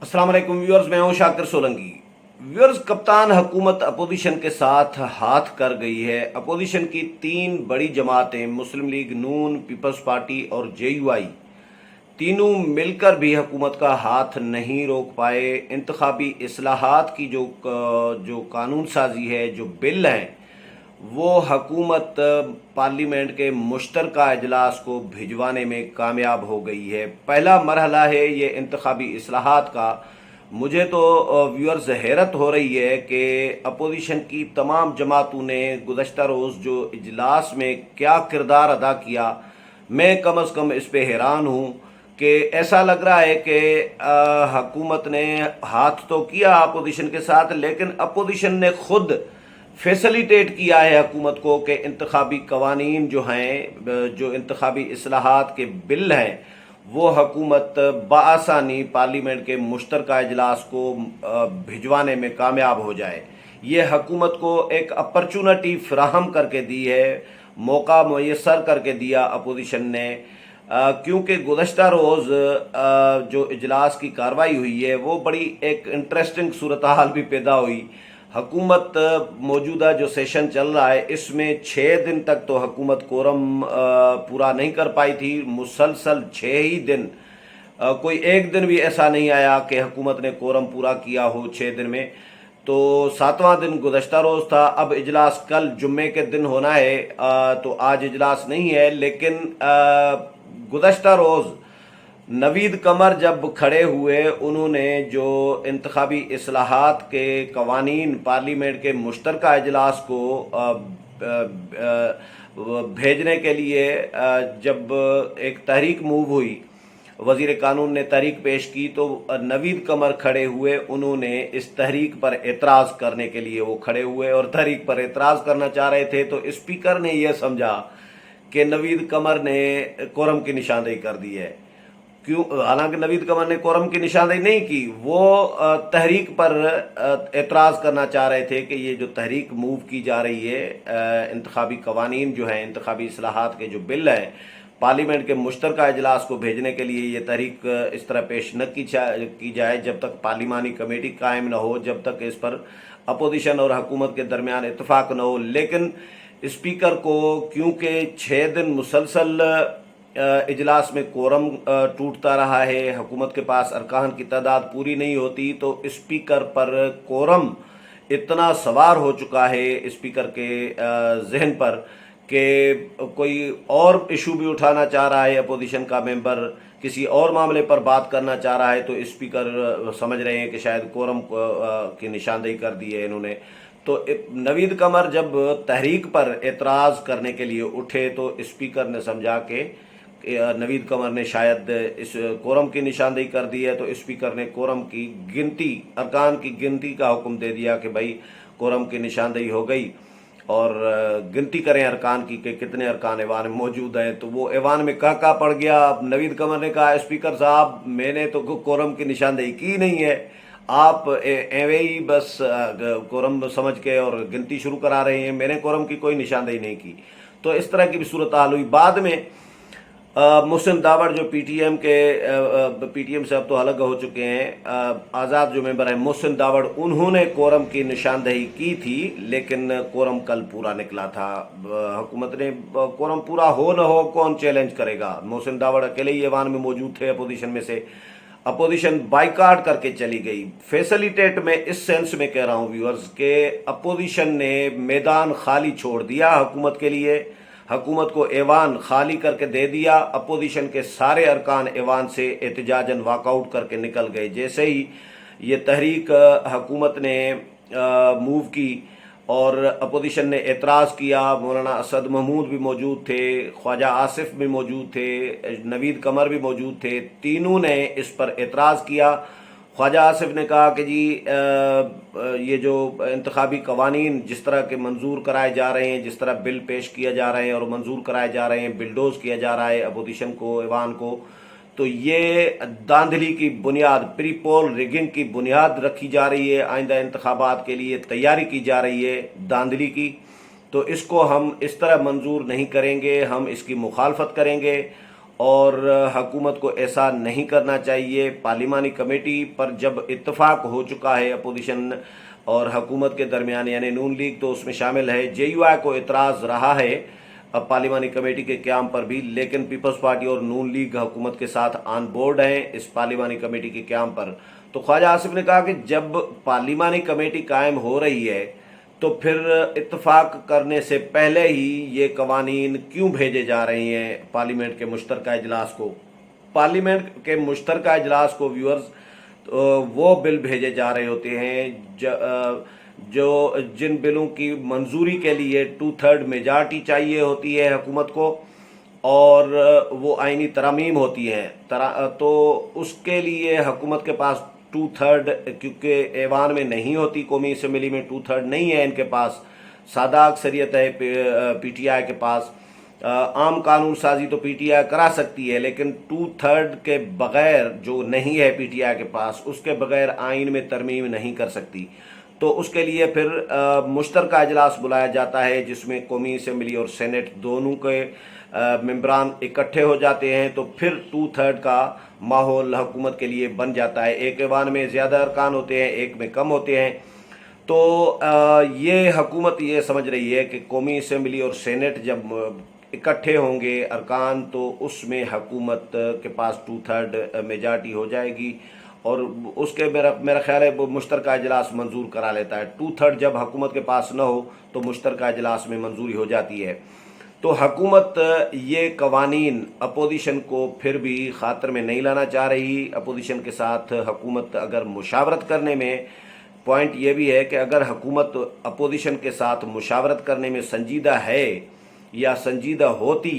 السلام علیکم ویورز، میں ہوں شاکر سولنگی۔ ویورز، کپتان حکومت اپوزیشن کے ساتھ ہاتھ کر گئی ہے۔ اپوزیشن کی تین بڑی جماعتیں مسلم لیگ نون، پیپلز پارٹی اور جے یو آئی، تینوں مل کر بھی حکومت کا ہاتھ نہیں روک پائے۔ انتخابی اصلاحات کی جو قانون سازی ہے، جو بل ہیں، وہ حکومت پارلیمنٹ کے مشترکہ اجلاس کو بھجوانے میں کامیاب ہو گئی ہے۔ پہلا مرحلہ ہے یہ انتخابی اصلاحات کا۔ مجھے تو ویورز حیرت ہو رہی ہے کہ اپوزیشن کی تمام جماعتوں نے گزشتہ روز جو اجلاس میں کیا کردار ادا کیا، میں کم از کم اس پہ حیران ہوں کہ ایسا لگ رہا ہے کہ حکومت نے ہاتھ تو کیا اپوزیشن کے ساتھ، لیکن اپوزیشن نے خود فیسلیٹیٹ کیا ہے حکومت کو کہ انتخابی قوانین جو ہیں، جو انتخابی اصلاحات کے بل ہیں، وہ حکومت بآسانی پارلیمنٹ کے مشترکہ اجلاس کو بھجوانے میں کامیاب ہو جائے۔ یہ حکومت کو ایک اپرچونٹی فراہم کر کے دی ہے، موقع میسر کر کے دیا اپوزیشن نے، کیونکہ گزشتہ روز جو اجلاس کی کارروائی ہوئی ہے وہ بڑی ایک انٹرسٹنگ صورتحال بھی پیدا ہوئی۔ حکومت موجودہ جو سیشن چل رہا ہے اس میں 6 دن تک تو حکومت کورم پورا نہیں کر پائی تھی، مسلسل 6 ہی دن، کوئی ایک دن بھی ایسا نہیں آیا کہ حکومت نے کورم پورا کیا ہو 6 دن میں۔ تو 7واں دن گزشتہ روز تھا، اب اجلاس کل جمعے کے دن ہونا ہے، تو آج اجلاس نہیں ہے، لیکن گزشتہ روز نوید قمر جب کھڑے ہوئے، انہوں نے جو انتخابی اصلاحات کے قوانین پارلیمنٹ کے مشترکہ اجلاس کو بھیجنے کے لیے جب ایک تحریک موو ہوئی، وزیر قانون نے تحریک پیش کی، تو نوید قمر کھڑے ہوئے، انہوں نے اس تحریک پر اعتراض کرنے کے لیے وہ کھڑے ہوئے اور تحریک پر اعتراض کرنا چاہ رہے تھے، تو اسپیکر نے یہ سمجھا کہ نوید قمر نے کورم کی نشاندہی کر دی ہے۔ حالانکہ نوید قمر نے کورم کی نشاندہی نہیں کی، وہ تحریک پر اعتراض کرنا چاہ رہے تھے کہ یہ جو تحریک موو کی جا رہی ہے، انتخابی قوانین جو ہیں، انتخابی اصلاحات کے جو بل ہیں، پارلیمنٹ کے مشترکہ اجلاس کو بھیجنے کے لیے یہ تحریک اس طرح پیش نہ کی جائے جب تک پارلیمانی کمیٹی قائم نہ ہو، جب تک اس پر اپوزیشن اور حکومت کے درمیان اتفاق نہ ہو۔ لیکن اسپیکر کو کیونکہ 6 دن مسلسل اجلاس میں کورم ٹوٹتا رہا ہے، حکومت کے پاس ارکان کی تعداد پوری نہیں ہوتی، تو اسپیکر پر کورم اتنا سوار ہو چکا ہے اسپیکر کے ذہن پر کہ کوئی اور ایشو بھی اٹھانا چاہ رہا ہے، اپوزیشن کا ممبر کسی اور معاملے پر بات کرنا چاہ رہا ہے، تو اسپیکر سمجھ رہے ہیں کہ شاید کورم کی نشاندہی کر دی ہے انہوں نے۔ تو نوید قمر جب تحریک پر اعتراض کرنے کے لیے اٹھے تو اسپیکر نے سمجھا کہ نوید قمر نے شاید اس کورم کی نشاندہی کر دی ہے، تو اسپیکر نے کورم کی گنتی، ارکان کی گنتی کا حکم دے دیا کہ بھائی کورم کی نشاندہی ہو گئی اور گنتی کریں ارکان کی کہ کتنے ارکان ایوان میں موجود ہیں۔ تو وہ ایوان میں کہا پڑ گیا۔ اب نوید قمر نے کہا اسپیکر صاحب، میں نے تو کورم کی نشاندہی کی نہیں ہے، آپ ایویں ہی بس کورم سمجھ کے اور گنتی شروع کرا رہے ہیں، میں نے کورم کی کوئی نشاندہی نہیں کی۔ تو اس طرح کی بھی صورتحال ہوئی۔ بعد میں محسن داوڑ جو پی ٹی ایم سے اب تو الگ ہو چکے ہیں، آزاد جو ممبر ہیں محسن داوڑ، انہوں نے کورم کی نشاندہی کی تھی، لیکن کورم کل پورا نکلا تھا۔ حکومت نے کورم پورا ہو نہ ہو کون چیلنج کرے گا، محسن داوڑ اکیلے ہی ایوان میں موجود تھے اپوزیشن میں سے، اپوزیشن بائیکاٹ کر کے چلی گئی۔ فیسلیٹیٹ میں اس سینس میں کہہ رہا ہوں ویورز کہ اپوزیشن نے میدان خالی چھوڑ دیا حکومت کے لیے، حکومت کو ایوان خالی کر کے دے دیا، اپوزیشن کے سارے ارکان ایوان سے احتجاجاً واک آؤٹ کر کے نکل گئے۔ جیسے ہی یہ تحریک حکومت نے موو کی اور اپوزیشن نے اعتراض کیا، مولانا اسد محمود بھی موجود تھے، خواجہ آصف بھی موجود تھے، نوید قمر بھی موجود تھے، تینوں نے اس پر اعتراض کیا۔ خواجہ آصف نے کہا کہ جی یہ جو انتخابی قوانین جس طرح کے منظور کرائے جا رہے ہیں، جس طرح بل پیش کیا جا رہے ہیں اور منظور کرائے جا رہے ہیں، بلڈوز کیا جا رہا ہے اپوزیشن کو، ایوان کو، تو یہ داندلی کی بنیاد، پری پول ریگنگ کی بنیاد رکھی جا رہی ہے، آئندہ انتخابات کے لیے تیاری کی جا رہی ہے داندلی کی، تو اس کو ہم اس طرح منظور نہیں کریں گے، ہم اس کی مخالفت کریں گے اور حکومت کو ایسا نہیں کرنا چاہیے۔ پارلیمانی کمیٹی پر جب اتفاق ہو چکا ہے اپوزیشن اور حکومت کے درمیان، یعنی نون لیگ تو اس میں شامل ہے، جے یو آئی کو اعتراض رہا ہے اب پارلیمانی کمیٹی کے قیام پر بھی، لیکن پیپلز پارٹی اور نون لیگ حکومت کے ساتھ آن بورڈ ہیں اس پارلیمانی کمیٹی کے قیام پر۔ تو خواجہ آصف نے کہا کہ جب پارلیمانی کمیٹی قائم ہو رہی ہے تو پھر اتفاق کرنے سے پہلے ہی یہ قوانین کیوں بھیجے جا رہے ہیں پارلیمنٹ کے مشترکہ اجلاس کو؟ پارلیمنٹ کے مشترکہ اجلاس کو ویورز وہ بل بھیجے جا رہے ہوتے ہیں جو جن بلوں کی منظوری کے لیے 2/3 میجارٹی چاہیے ہوتی ہے حکومت کو، اور وہ آئینی ترامیم ہوتی ہیں، تو اس کے لیے حکومت کے پاس 2/3 کیونکہ ایوان میں نہیں ہوتی، قومی اسمبلی میں 2/3 نہیں ہے ان کے پاس، سادہ اکثریت ہے پی ٹی آئی کے پاس۔ عام قانون سازی تو پی ٹی آئی کرا سکتی ہے، لیکن 2/3 کے بغیر جو نہیں ہے پی ٹی آئی کے پاس، اس کے بغیر آئین میں ترمیم نہیں کر سکتی۔ تو اس کے لیے پھر مشترکہ اجلاس بلایا جاتا ہے جس میں قومی اسمبلی اور سینٹ دونوں کے ممبران اکٹھے ہو جاتے ہیں، تو پھر 2/3 کا ماحول حکومت کے لیے بن جاتا ہے۔ ایک ایوان میں زیادہ ارکان ہوتے ہیں، ایک میں کم ہوتے ہیں، تو یہ حکومت یہ سمجھ رہی ہے کہ قومی اسمبلی اور سینٹ جب اکٹھے ہوں گے ارکان تو اس میں حکومت کے پاس 2/3 میجارٹی ہو جائے گی، اور اس کے میرا خیال ہے وہ مشترکہ اجلاس منظور کرا لیتا ہے۔ 2/3 جب حکومت کے پاس نہ ہو تو مشترکہ اجلاس میں منظوری ہو جاتی ہے۔ تو حکومت یہ قوانین اپوزیشن کو پھر بھی خاطر میں نہیں لانا چاہ رہی۔ اپوزیشن کے ساتھ حکومت اگر مشاورت کرنے میں، پوائنٹ یہ بھی ہے کہ اگر حکومت اپوزیشن کے ساتھ مشاورت کرنے میں سنجیدہ ہے یا سنجیدہ ہوتی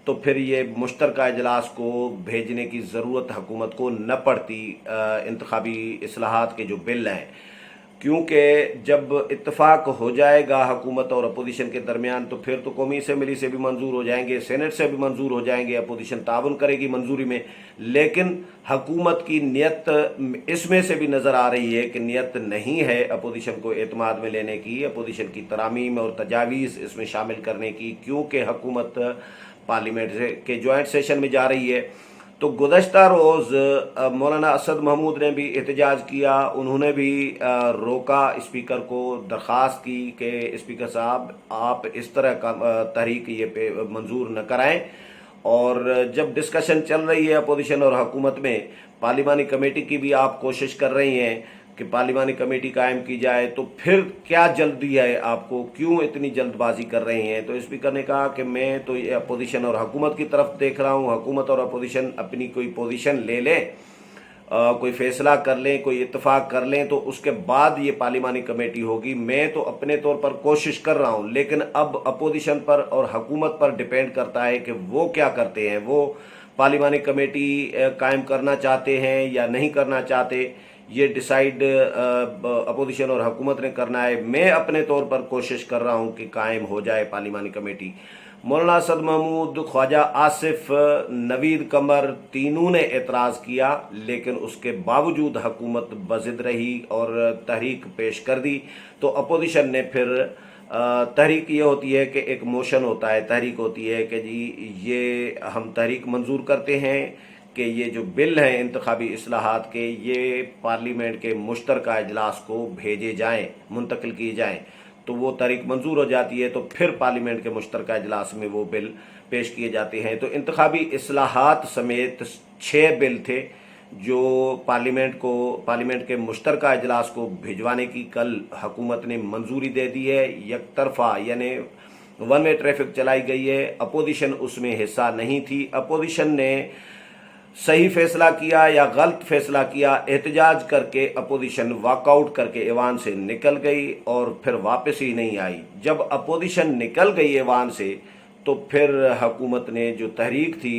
تو پھر یہ مشترکہ اجلاس کو بھیجنے کی ضرورت حکومت کو نہ پڑتی انتخابی اصلاحات کے جو بل ہیں، کیونکہ جب اتفاق ہو جائے گا حکومت اور اپوزیشن کے درمیان تو پھر تو قومی اسمبلی سے بھی منظور ہو جائیں گے، سینٹ سے بھی منظور ہو جائیں گے، اپوزیشن تعاون کرے گی منظوری میں۔ لیکن حکومت کی نیت اس میں سے بھی نظر آ رہی ہے کہ نیت نہیں ہے اپوزیشن کو اعتماد میں لینے کی، اپوزیشن کی ترامیم اور تجاویز اس میں شامل کرنے کی، کیونکہ حکومت پارلیمنٹ کے جوائنٹ سیشن میں جا رہی ہے۔ تو گزشتہ روز مولانا اسد محمود نے بھی احتجاج کیا، انہوں نے بھی روکا اسپیکر کو، درخواست کی کہ اسپیکر صاحب آپ اس طرح کا تحریک یہ منظور نہ کرائیں، اور جب ڈسکشن چل رہی ہے اپوزیشن اور حکومت میں، پارلیمانی کمیٹی کی بھی آپ کوشش کر رہی ہیں کہ پارلیمانی کمیٹی قائم کی جائے، تو پھر کیا جلدی ہے آپ کو، کیوں اتنی جلد بازی کر رہے ہیں؟ تو اسپیکر نے کہا کہ میں تو یہ اپوزیشن اور حکومت کی طرف دیکھ رہا ہوں، حکومت اور اپوزیشن اپنی کوئی پوزیشن لے لیں، کوئی فیصلہ کر لیں، کوئی اتفاق کر لیں، تو اس کے بعد یہ پارلیمانی کمیٹی ہوگی۔ میں تو اپنے طور پر کوشش کر رہا ہوں، لیکن اب اپوزیشن پر اور حکومت پر ڈیپینڈ کرتا ہے کہ وہ کیا کرتے ہیں، وہ پارلیمانی کمیٹی قائم کرنا چاہتے ہیں یا نہیں کرنا چاہتے، یہ ڈیسائیڈ اپوزیشن اور حکومت نے کرنا ہے۔ میں اپنے طور پر کوشش کر رہا ہوں کہ قائم ہو جائے پارلیمانی کمیٹی۔ مولانا اسد محمود، خواجہ آصف، نوید قمر تینوں نے اعتراض کیا، لیکن اس کے باوجود حکومت بضد رہی اور تحریک پیش کر دی۔ تو اپوزیشن نے پھر تحریک یہ ہوتی ہے کہ ایک موشن ہوتا ہے، تحریک ہوتی ہے کہ جی یہ ہم تحریک منظور کرتے ہیں کہ یہ جو بل ہیں انتخابی اصلاحات کے، یہ پارلیمنٹ کے مشترکہ اجلاس کو بھیجے جائیں، منتقل کیے جائیں، تو وہ تحریک منظور ہو جاتی ہے، تو پھر پارلیمنٹ کے مشترکہ اجلاس میں وہ بل پیش کیے جاتے ہیں۔ تو انتخابی اصلاحات سمیت 6 بل تھے جو پارلیمنٹ کے مشترکہ اجلاس کو بھجوانے کی کل حکومت نے منظوری دے دی ہے، یک طرفہ، یعنی ون وے ٹریفک چلائی گئی ہے۔ اپوزیشن اس میں حصہ نہیں تھی، اپوزیشن نے صحیح فیصلہ کیا یا غلط فیصلہ کیا، احتجاج کر کے اپوزیشن واک آؤٹ کر کے ایوان سے نکل گئی اور پھر واپس ہی نہیں آئی۔ جب اپوزیشن نکل گئی ایوان سے تو پھر حکومت نے جو تحریک تھی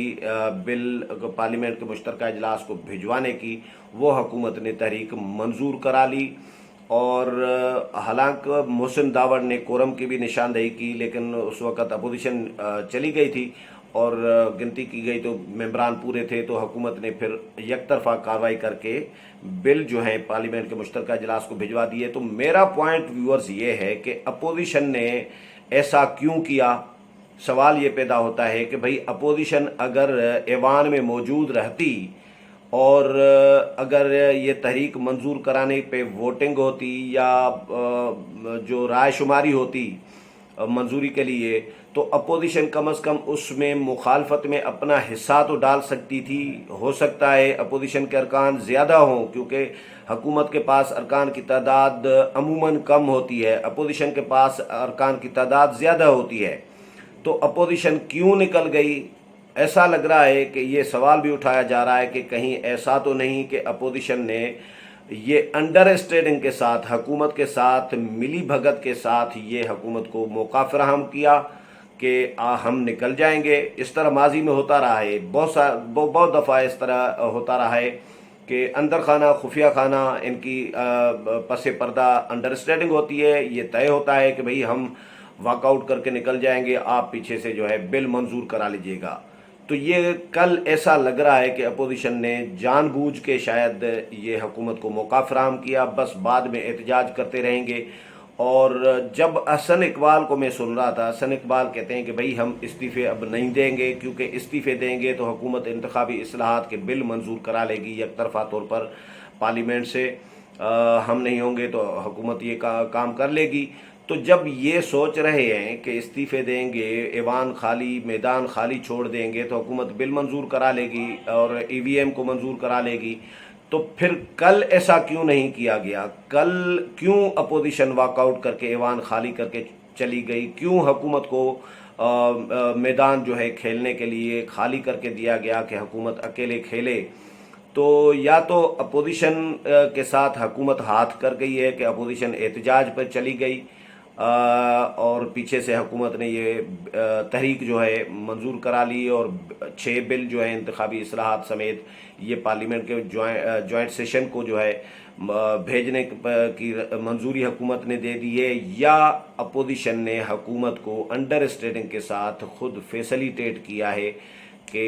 بل پارلیمنٹ کے مشترکہ اجلاس کو بھجوانے کی، وہ حکومت نے تحریک منظور کرا لی، اور حالانکہ محسن داوڑ نے کورم کی بھی نشاندہی کی، لیکن اس وقت اپوزیشن چلی گئی تھی اور گنتی کی گئی تو ممبران پورے تھے، تو حکومت نے پھر یک طرفہ کارروائی کر کے بل جو ہیں پارلیمنٹ کے مشترکہ اجلاس کو بھجوا دیے۔ تو میرا پوائنٹ ویورز یہ ہے کہ اپوزیشن نے ایسا کیوں کیا، سوال یہ پیدا ہوتا ہے کہ بھئی اپوزیشن اگر ایوان میں موجود رہتی اور اگر یہ تحریک منظور کرانے پہ ووٹنگ ہوتی یا جو رائے شماری ہوتی منظوری کے لیے، تو اپوزیشن کم از کم اس میں مخالفت میں اپنا حصہ تو ڈال سکتی تھی۔ ہو سکتا ہے اپوزیشن کے ارکان زیادہ ہوں، کیونکہ حکومت کے پاس ارکان کی تعداد عموماً کم ہوتی ہے، اپوزیشن کے پاس ارکان کی تعداد زیادہ ہوتی ہے، تو اپوزیشن کیوں نکل گئی؟ ایسا لگ رہا ہے کہ یہ سوال بھی اٹھایا جا رہا ہے کہ کہیں ایسا تو نہیں کہ اپوزیشن نے یہ انڈر اسٹینڈنگ کے ساتھ، حکومت کے ساتھ ملی بھگت کے ساتھ یہ حکومت کو موقع فراہم کیا کہ ہم نکل جائیں گے۔ اس طرح ماضی میں ہوتا رہا ہے، بہت دفعہ اس طرح ہوتا رہا ہے کہ اندر خانہ، خفیہ خانہ ان کی پس پردہ انڈر اسٹینڈنگ ہوتی ہے، یہ طے ہوتا ہے کہ بھئی ہم واک آؤٹ کر کے نکل جائیں گے، آپ پیچھے سے جو ہے بل منظور کرا لیجئے گا۔ تو یہ کل ایسا لگ رہا ہے کہ اپوزیشن نے جان بوجھ کے شاید یہ حکومت کو موقع فراہم کیا، بس بعد میں احتجاج کرتے رہیں گے۔ اور جب حسن اقبال کو میں سن رہا تھا، حسن اقبال کہتے ہیں کہ بھئی ہم استعفے اب نہیں دیں گے، کیونکہ استعفے دیں گے تو حکومت انتخابی اصلاحات کے بل منظور کرا لے گی یک طرفہ طور پر پارلیمنٹ سے، ہم نہیں ہوں گے تو حکومت یہ کام کر لے گی۔ تو جب یہ سوچ رہے ہیں کہ استعفے دیں گے، ایوان خالی، میدان خالی چھوڑ دیں گے تو حکومت بل منظور کرا لے گی اور ای وی ایم کو منظور کرا لے گی، تو پھر کل ایسا کیوں نہیں کیا گیا؟ کل کیوں اپوزیشن واک آؤٹ کر کے ایوان خالی کر کے چلی گئی؟ کیوں حکومت کو میدان جو ہے کھیلنے کے لیے خالی کر کے دیا گیا کہ حکومت اکیلے کھیلے؟ تو یا تو اپوزیشن کے ساتھ حکومت ہاتھ کر گئی ہے کہ اپوزیشن احتجاج پر چلی گئی اور پیچھے سے حکومت نے یہ تحریک جو ہے منظور کرا لی، اور 6 بل جو ہیں انتخابی اصلاحات سمیت یہ پارلیمنٹ کے جوائنٹ سیشن کو جو ہے بھیجنے کی منظوری حکومت نے دے دی ہے، یا اپوزیشن نے حکومت کو انڈر اسٹینڈنگ کے ساتھ خود فیسلیٹیٹ کیا ہے کہ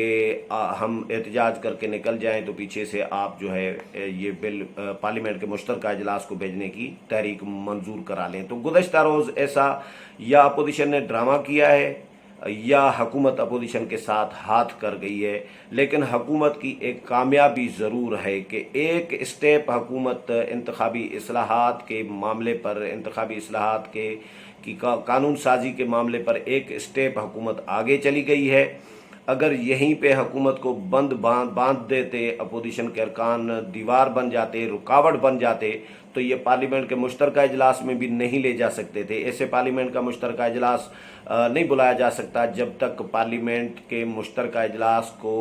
ہم احتجاج کر کے نکل جائیں تو پیچھے سے آپ جو ہے یہ بل پارلیمنٹ کے مشترکہ اجلاس کو بھیجنے کی تحریک منظور کرا لیں۔ تو گزشتہ روز ایسا یا اپوزیشن نے ڈرامہ کیا ہے یا حکومت اپوزیشن کے ساتھ ہاتھ کر گئی ہے، لیکن حکومت کی ایک کامیابی ضرور ہے کہ ایک اسٹیپ حکومت انتخابی اصلاحات کے معاملے پر، انتخابی اصلاحات کی قانون سازی کے معاملے پر ایک اسٹیپ حکومت آگے چلی گئی ہے۔ اگر یہیں پہ حکومت کو باندھ دیتے، اپوزیشن کے ارکان دیوار بن جاتے، رکاوٹ بن جاتے، تو یہ پارلیمنٹ کے مشترکہ اجلاس میں بھی نہیں لے جا سکتے تھے۔ ایسے پارلیمنٹ کا مشترکہ اجلاس نہیں بلایا جا سکتا جب تک پارلیمنٹ کے مشترکہ اجلاس کو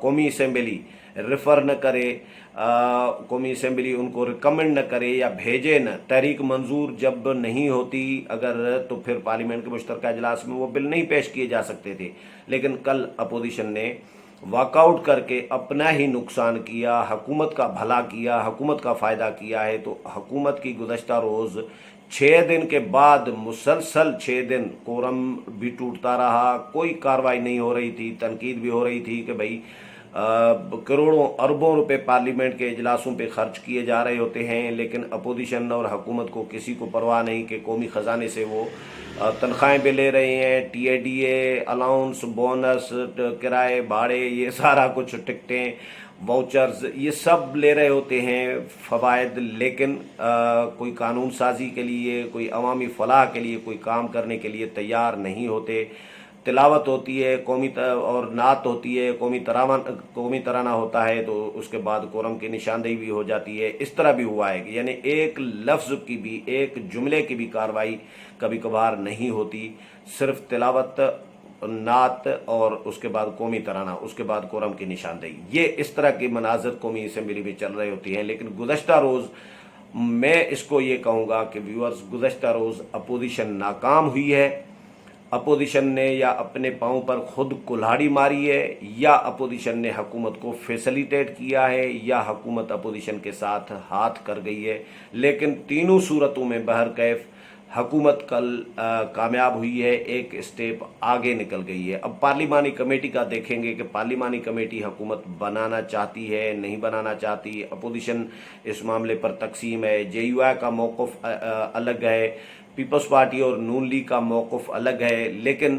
قومی اسمبلی ریفر نہ کرے، قومی اسمبلی ان کو ریکمنڈ نہ کرے یا بھیجے نہ۔ تحریک منظور جب نہیں ہوتی اگر، تو پھر پارلیمنٹ کے مشترکہ اجلاس میں وہ بل نہیں پیش کیے جا سکتے تھے۔ لیکن کل اپوزیشن نے واک آؤٹ کر کے اپنا ہی نقصان کیا، حکومت کا بھلا کیا، حکومت کا فائدہ کیا ہے۔ تو حکومت کی گزشتہ روز 6 دن کے بعد مسلسل 6 دن کورم بھی ٹوٹتا رہا، کوئی کارروائی نہیں ہو رہی تھی، تنقید بھی ہو رہی تھی کہ بھئی کروڑوں اربوں روپے پارلیمنٹ کے اجلاسوں پہ خرچ کیے جا رہے ہوتے ہیں، لیکن اپوزیشن اور حکومت کو کسی کو پرواہ نہیں کہ قومی خزانے سے وہ تنخواہیں بھی لے رہے ہیں، T A D A, allowance, bonus, کرائے بھاڑے، یہ سارا کچھ، ٹکٹیں، واؤچرز، یہ سب لے رہے ہوتے ہیں فوائد، لیکن کوئی قانون سازی کے لیے، کوئی عوامی فلاح کے لیے کوئی کام کرنے کے لیے تیار نہیں ہوتے۔ تلاوت ہوتی ہے قومی اور نعت ہوتی ہے، قومی ترانہ ہوتا ہے، تو اس کے بعد کورم کی نشاندہی بھی ہو جاتی ہے۔ اس طرح بھی ہوا ہے کہ یعنی ایک لفظ کی بھی، ایک جملے کی بھی کارروائی کبھی کبھار نہیں ہوتی، صرف تلاوت، نعت اور اس کے بعد قومی ترانہ، اس کے بعد کورم کی نشاندہی، یہ اس طرح کے مناظر قومی اسمبلی میں چل رہے ہوتی ہیں۔ لیکن گزشتہ روز میں اس کو یہ کہوں گا کہ ویورز، گزشتہ روز اپوزیشن ناکام ہوئی ہے۔ اپوزیشن نے یا اپنے پاؤں پر خود کلہاڑی ماری ہے، یا اپوزیشن نے حکومت کو فیسلیٹیٹ کیا ہے، یا حکومت اپوزیشن کے ساتھ ہاتھ کر گئی ہے۔ لیکن تینوں صورتوں میں بہرکیف حکومت کل کامیاب ہوئی ہے، ایک اسٹیپ آگے نکل گئی ہے۔ اب پارلیمانی کمیٹی کا دیکھیں گے کہ پارلیمانی کمیٹی حکومت بنانا چاہتی ہے، نہیں بنانا چاہتی۔ اپوزیشن اس معاملے پر تقسیم ہے، جے یو آئی کا موقف الگ ہے، پیپلز پارٹی اور نون لیگ کا موقف الگ ہے، لیکن